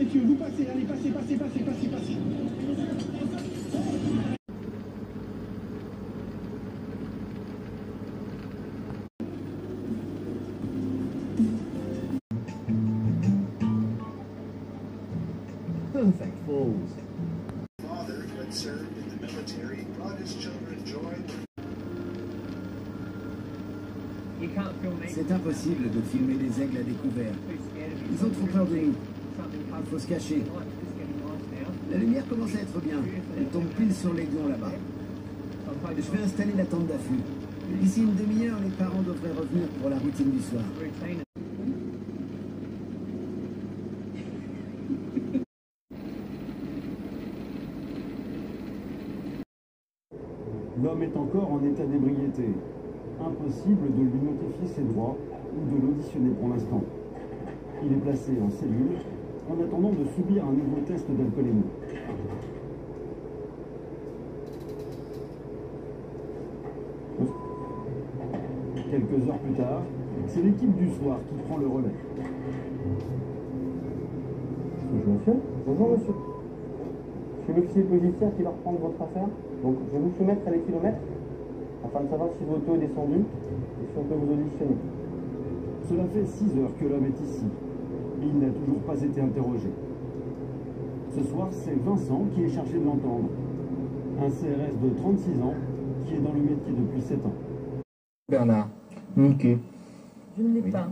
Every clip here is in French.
messieurs, vous passez, allez, passez. Perfect falls. Father, who had served in the military, brought his children joy. C'est impossible de filmer les aigles à découvert. Ils ont trop peur de nous. Il faut se cacher. La lumière commence à être bien. Elle tombe pile sur les gonds là-bas. Je vais installer la tente d'affût. D'ici une demi-heure, les parents devraient revenir pour la routine du soir. L'homme est encore en état d'ébriété. Impossible de lui notifier ses droits ou de l'auditionner pour l'instant. Il est placé en cellule en attendant de subir un nouveau test d'alcoolémie. Quelques heures plus tard, c'est l'équipe du soir qui prend le relais. Monsieur, bonjour monsieur. Je suis l'officier policier qui va reprendre votre affaire. Donc je vais vous soumettre à les kilomètres afin de savoir si votre taux est descendu et si on peut vous auditionner. Cela fait 6 heures que l'homme est ici. Et il n'a toujours pas été interrogé. Ce soir, c'est Vincent qui est chargé de l'entendre. Un CRS de 36 ans qui est dans le métier depuis 7 ans. Bernard. Ok. Je ne l'ai pas.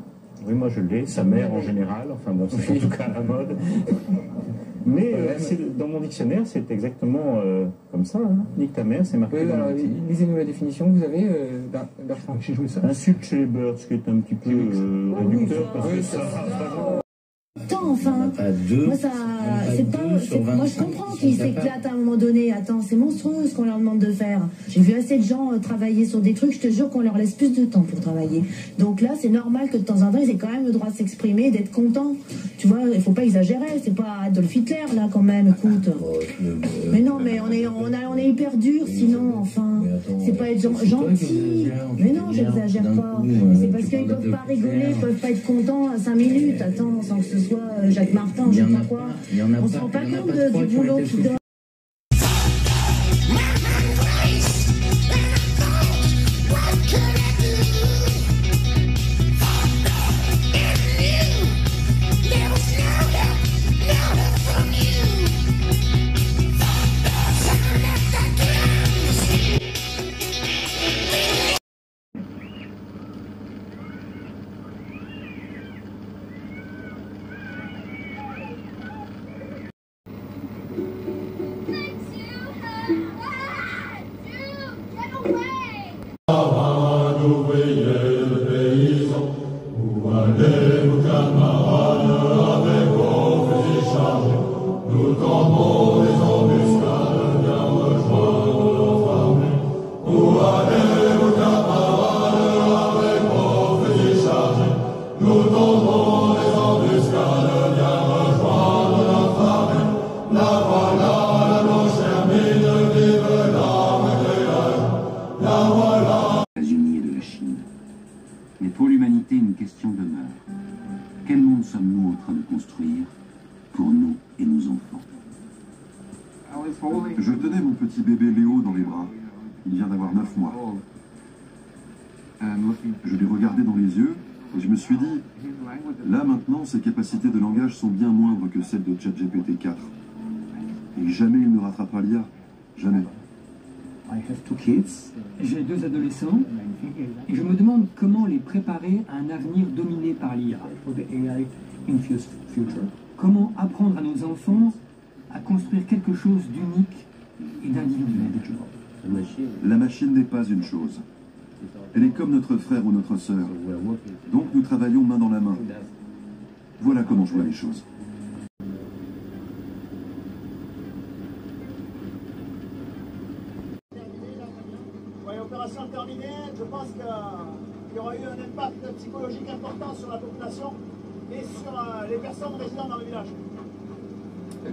Oui, moi je l'ai, sa mère en général, enfin bon, c'est en tout cas à la mode. Mais dans mon dictionnaire, c'est exactement comme ça. Hein. Nique ta mère, c'est marqué. Oui, alors lisez-nous la définition, vous avez Bertrand. J'ai joué ça. Insulte chez les Birds, ce qui est un petit peu réducteur, parce que ça Attends, enfin, moi ça, c'est pas, moi je comprends qu'ils s'éclatent à un moment donné. Attends, c'est monstrueux ce qu'on leur demande de faire. J'ai vu assez de gens travailler sur des trucs. Je te jure qu'on leur laisse plus de temps pour travailler. Donc là, c'est normal que de temps en temps, ils aient quand même le droit de s'exprimer, d'être contents. Tu vois, il faut pas exagérer. C'est pas Adolf Hitler là quand même. Écoute. Mais non, mais on est hyper dur. Sinon, enfin, c'est pas être gentil. Mais non, j'exagère pas. C'est parce qu'ils peuvent pas rigoler, ils peuvent pas être contents à 5 minutes. Attends, sans que ce soit Jacques Martin, je sais pas quoi. On se rend pas compte du boulot qu'ils donnent. Mais pour l'humanité, une question demeure. Quel monde sommes-nous en train de construire pour nous et nos enfants? Je tenais mon petit bébé Léo dans les bras. Il vient d'avoir 9 mois. Je l'ai regardé dans les yeux et je me suis dit, là maintenant, ses capacités de langage sont bien moindres que celles de ChatGPT 4. Et jamais il ne rattrapera l'IA. Jamais. J'ai 2 adolescents et je me demande comment les préparer à un avenir dominé par l'IA. Comment apprendre à nos enfants à construire quelque chose d'unique et d'individuel. La machine n'est pas une chose. Elle est comme notre frère ou notre sœur. Donc nous travaillons main dans la main. Voilà comment je vois les choses. Opération terminée, je pense qu'il y aura eu un impact psychologique important sur la population et sur les personnes résidant dans le village.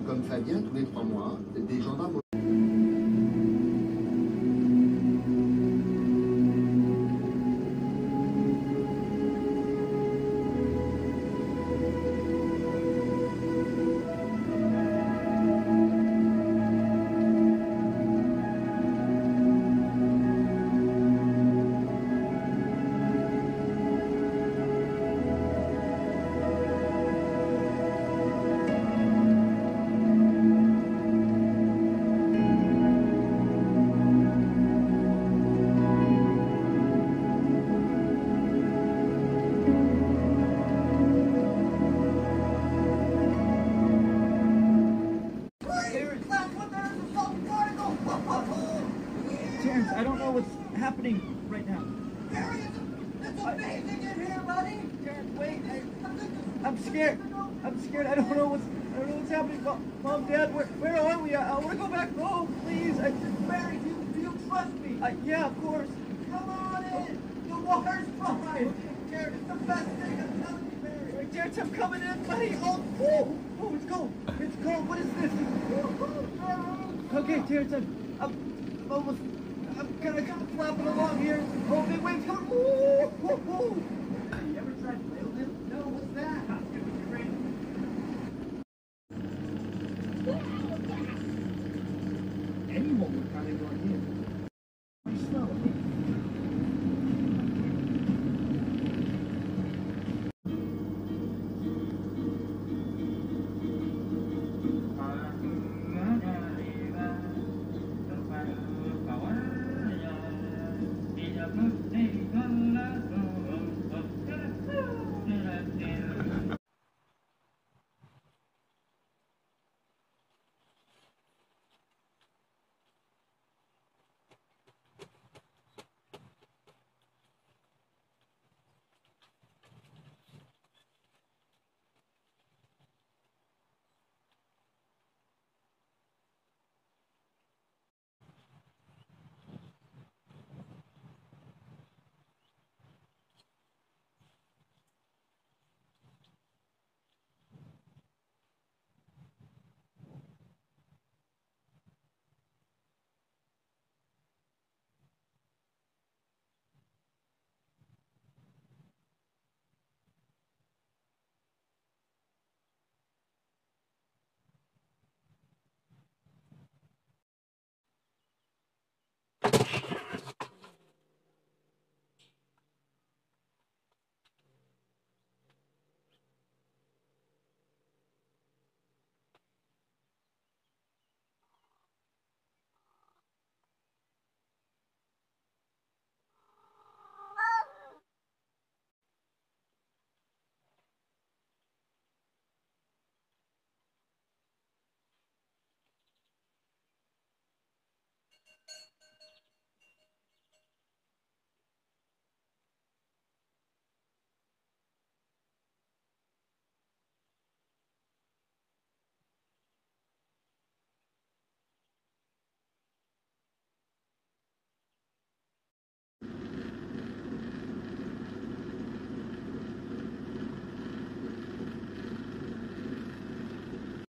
Comme Fabien, tous les 3 mois, des gendarmes. wait. I'm scared. I'm scared. I don't know what's happening. Mom, Dad, where are we? I want to go back home, please. Mary, do you trust me? Yeah, of course. Come on in. The water's fine. Jared, it's the best thing. I'm telling you, Mary. Jared, I'm coming in, buddy. Oh, it's cold. It's cold. What is this? Okay, Jared, I'm almost. I'm kind of flapping along here. Oh, big waves coming. Ooh. You ever tried to play with him? No, what's that? Anyone would kind of go in here.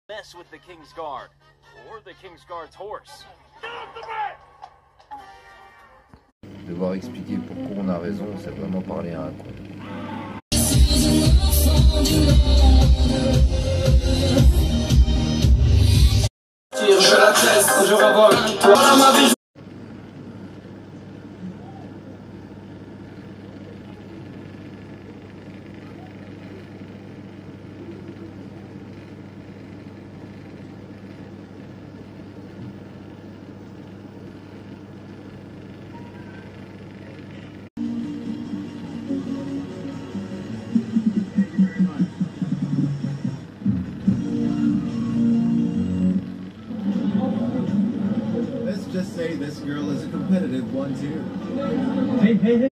Mess with the King's Guard, or the King's Guard's horse. Devoir expliquer pourquoi on a raison, c'est vraiment parler à un con. Je la teste, je ravole. Voilà ma vie. Let's just say this girl is a competitive one too. Hey.